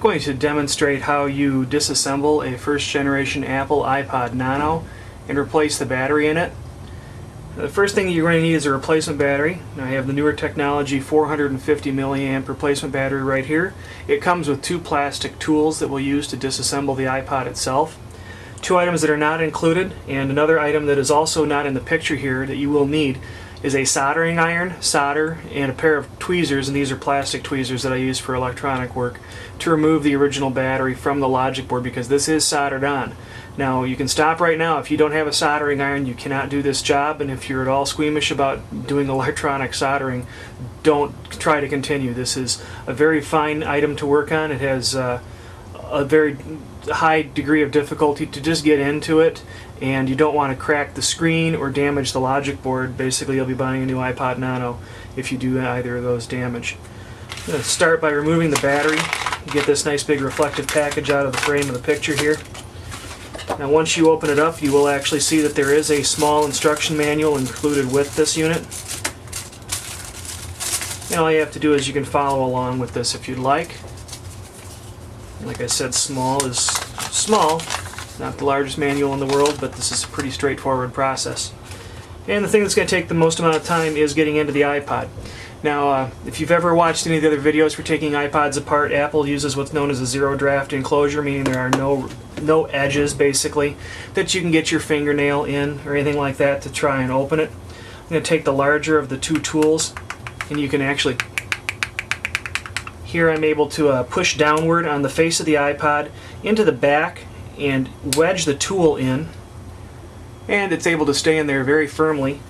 going to demonstrate how you disassemble a first generation Apple iPod Nano and replace the battery in it. The first thing you're going to need is a replacement battery. Now I have the newer technology 450 milliamp replacement battery right here. It comes with two plastic tools that we'll use to disassemble the iPod itself. Two items that are not included, and another item that is also not in the picture here that you will need is a soldering iron, solder, and a pair of tweezers, and these are plastic tweezers that I use for electronic work, to remove the original battery from the logic board because this is soldered on. Now you can stop right now. If you don't have a soldering iron, you cannot do this job, and if you're at all squeamish about doing electronic soldering, don't try to continue. This is a very fine item to work on. It has a very high degree of difficulty to just get into it, and you don't want to crack the screen or damage the logic board. Basically, you'll be buying a new iPod Nano if you do either of those damage. I'm going to start by removing the battery. Get this nice big reflective package out of the frame of the picture here. Now once you open it up, you will actually see that there is a small instruction manual included with this unit. And all you have to do is you can follow along with this if you'd like. Like I said, small is small. Not the largest manual in the world, but this is a pretty straightforward process. And the thing that's going to take the most amount of time is getting into the iPod. Now, if you've ever watched any of the other videos for taking iPods apart, Apple uses what's known as a zero draft enclosure, meaning there are no edges, basically, that you can get your fingernail in or anything like that to try and open it. I'm going to take the larger of the two tools, and you can actually... Here I'm able to push downward on the face of the iPod into the back and wedge the tool in, and it's able to stay in there very firmly.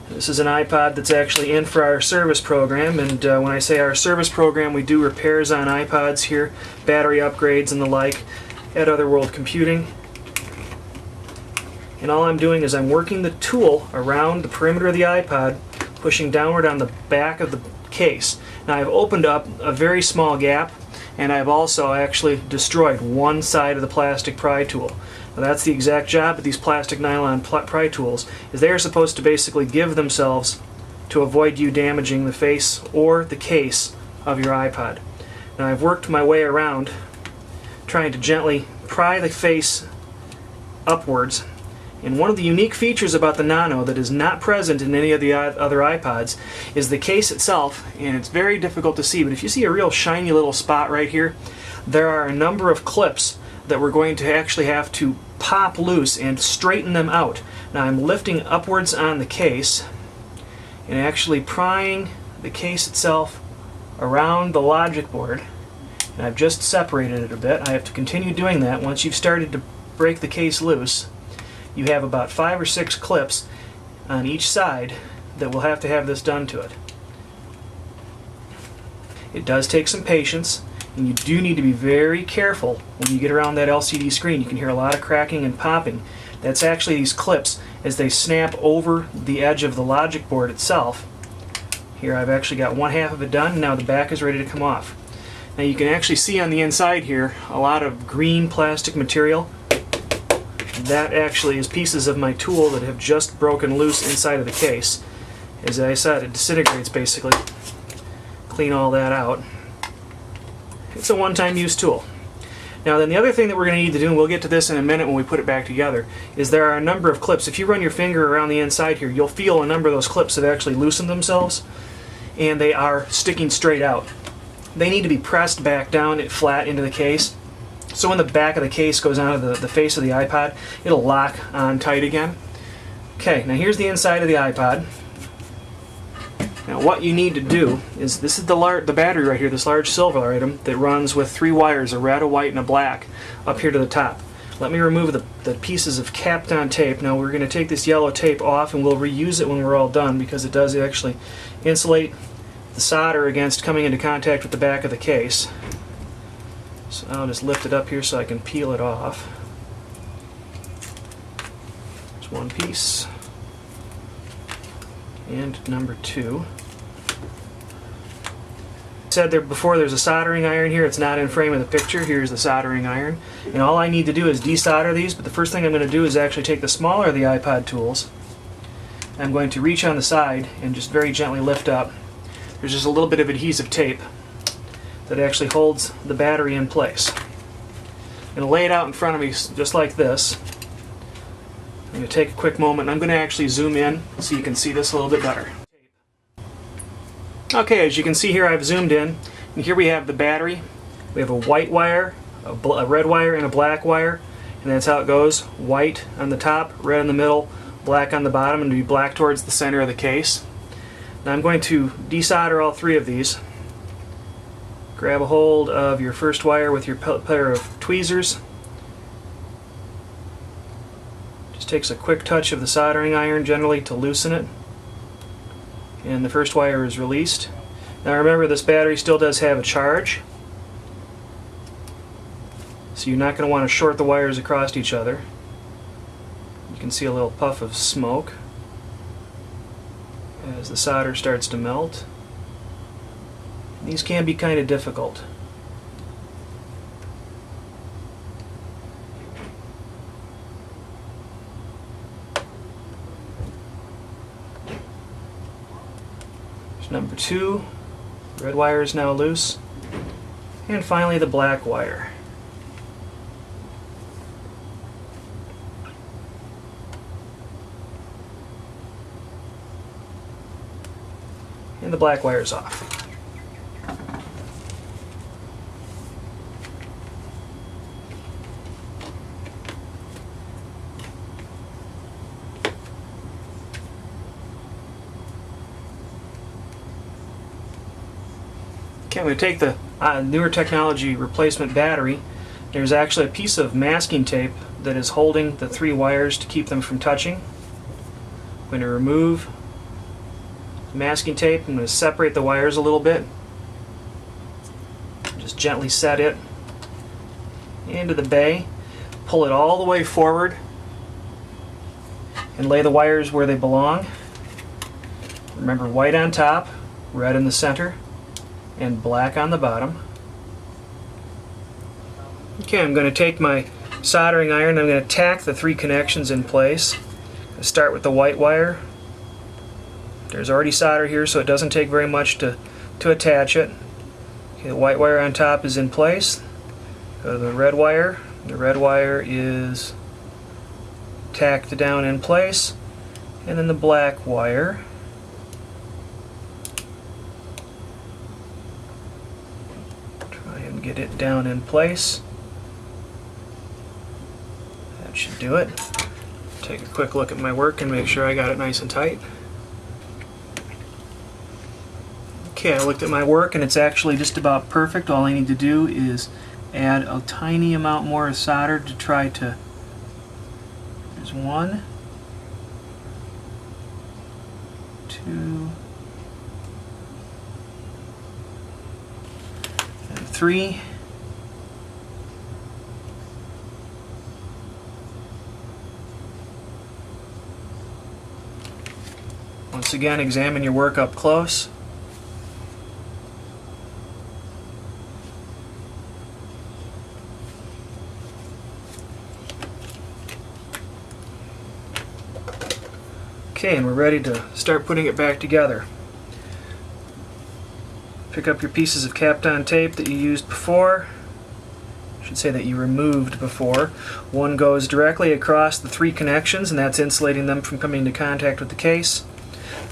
This is an iPod that's actually in for our service program, and when I say our service program, we do repairs on iPods here, battery upgrades and the like at Other World Computing. And all I'm doing is I'm working the tool around the perimeter of the iPod, pushing downward on the back of the case. Now I've opened up a very small gap, and I've also actually destroyed one side of the plastic pry tool. Now that's the exact job of these plastic nylon pry tools, is they are supposed to basically give themselves to avoid you damaging the face or the case of your iPod. Now I've worked my way around trying to gently pry the face upwards. And one of the unique features about the Nano that is not present in any of the other iPods is the case itself, and it's very difficult to see, but if you see a real shiny little spot right here, there are a number of clips that we're going to actually have to pop loose and straighten them out. Now I'm lifting upwards on the case and actually prying the case itself around the logic board, and I've just separated it a bit. I have to continue doing that. Once you've started to break the case loose, you have about 5 or 6 clips on each side that will have to have this done to it. It does take some patience, and you do need to be very careful when you get around that LCD screen. You can hear a lot of cracking and popping. That's actually these clips as they snap over the edge of the logic board itself. Here I've actually got one half of it done, and now the back is ready to come off. Now you can actually see on the inside here a lot of green plastic material. That actually is pieces of my tool that have just broken loose inside of the case. As I said, it disintegrates basically. Clean all that out. It's a one-time use tool. Now then the other thing that we're going to need to do, and we'll get to this in a minute when we put it back together, is there are a number of clips. If you run your finger around the inside here, you'll feel a number of those clips have actually loosened themselves, and they are sticking straight out. They need to be pressed back down flat into the case. So when the back of the case goes onto the face of the iPod, it'll lock on tight again. Okay, now here's the inside of the iPod. Now what you need to do is, this is the battery right here, this large silver item that runs with 3 wires, a red, a white, and a black, up here to the top. Let me remove the pieces of capped-on tape. Now we're going to take this yellow tape off, and we'll reuse it when we're all done, because it does actually insulate the solder against coming into contact with the back of the case. So I'll just lift it up here so I can peel it off. There's one piece. And number 2. I said there before, there's a soldering iron here. It's not in frame of the picture. Here's the soldering iron. And all I need to do is desolder these, but the first thing I'm going to do is actually take the smaller of the iPod tools. I'm going to reach on the side and just very gently lift up. There's just a little bit of adhesive tape that actually holds the battery in place. I'm going to lay it out in front of me just like this. I'm going to take a quick moment and I'm going to actually zoom in so you can see this a little bit better. Okay, as you can see here, I've zoomed in, and here we have the battery. We have a white wire, a red wire, and a black wire, and that's how it goes. White on the top, red in the middle, black on the bottom, and to be black towards the center of the case. Now I'm going to desolder all three of these. Grab a hold of your first wire with your pair of tweezers. Just takes a quick touch of the soldering iron generally to loosen it. And the first wire is released. Now remember, this battery still does have a charge, so you're not going to want to short the wires across each other. You can see a little puff of smoke as the solder starts to melt. These can be kind of difficult. There's number 2. Red wire is now loose. And finally the black wire. And the black wire is off. Okay, I'm going to take the newer technology replacement battery. There's actually a piece of masking tape that is holding the 3 wires to keep them from touching. I'm going to remove the masking tape. I'm going to separate the wires a little bit. Just gently set it into the bay. Pull it all the way forward and lay the wires where they belong. Remember, white on top, red in the center, and black on the bottom. Okay, I'm going to take my soldering iron. I'm going to tack the 3 connections in place. I'll start with the white wire. There's already solder here, so it doesn't take very much to attach it. Okay, the white wire on top is in place. Go to the red wire. The red wire is tacked down in place. And then the black wire. Get it down in place. That should do it. Take a quick look at my work and make sure I got it nice and tight. Okay, I looked at my work and it's actually just about perfect. All I need to do is add a tiny amount more of solder to try to... There's 1, 2, 3. Once again, examine your work up close. Okay, and we're ready to start putting it back together. Pick up your pieces of Kapton tape that you used before. I should say that you removed before. One goes directly across the 3 connections, and that's insulating them from coming into contact with the case.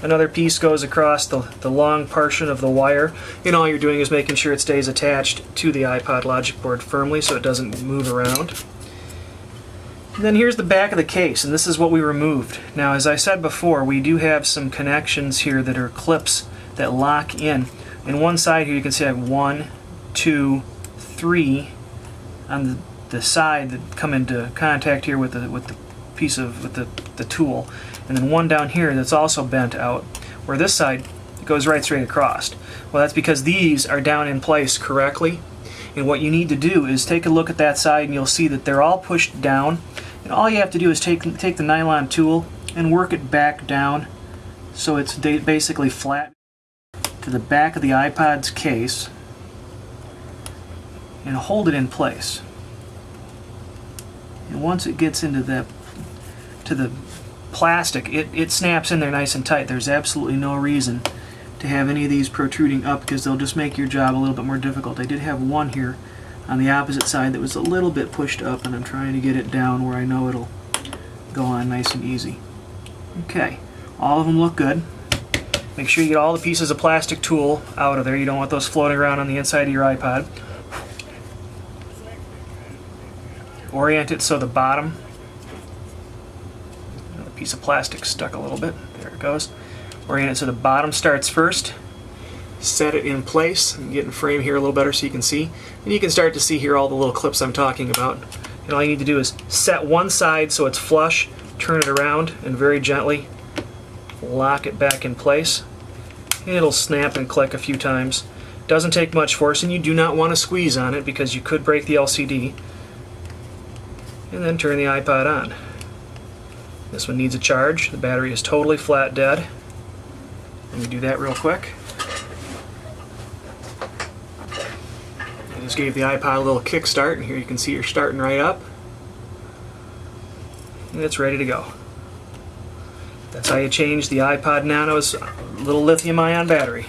Another piece goes across the long portion of the wire, and all you're doing is making sure it stays attached to the iPod logic board firmly so it doesn't move around. And then here's the back of the case, and this is what we removed. Now, as I said before, we do have some connections here that are clips that lock in. And one side here you can see I have 1, 2, 3 on the side that come into contact here with the piece of the tool, and then 1 down here that's also bent out, where this side goes right straight across. Well, that's because these are down in place correctly, and what you need to do is take a look at that side and you'll see that they're all pushed down, and all you have to do is take the nylon tool and work it back down so it's basically flat to the back of the iPod's case and hold it in place. And once it gets into the plastic, it snaps in there nice and tight. There's absolutely no reason to have any of these protruding up because they'll just make your job a little bit more difficult. I did have one here on the opposite side that was a little bit pushed up, and I'm trying to get it down where I know it'll go on nice and easy. Okay, all of them look good. Make sure you get all the pieces of plastic tool out of there. You don't want those floating around on the inside of your iPod. Orient it so the bottom, the piece of plastic stuck a little bit. There it goes. Orient it so the bottom starts first. Set it in place. I'm getting frame here a little better so you can see. And you can start to see here all the little clips I'm talking about. And all you need to do is set one side so it's flush, turn it around, and very gently lock it back in place. And it'll snap and click a few times. Doesn't take much force, and you do not want to squeeze on it because you could break the LCD. And then turn the iPod on. This one needs a charge. The battery is totally flat dead. Let me do that real quick. I just gave the iPod a little kickstart, and here you can see you're starting right up. And it's ready to go. That's how you change the iPod Nano's little lithium-ion battery.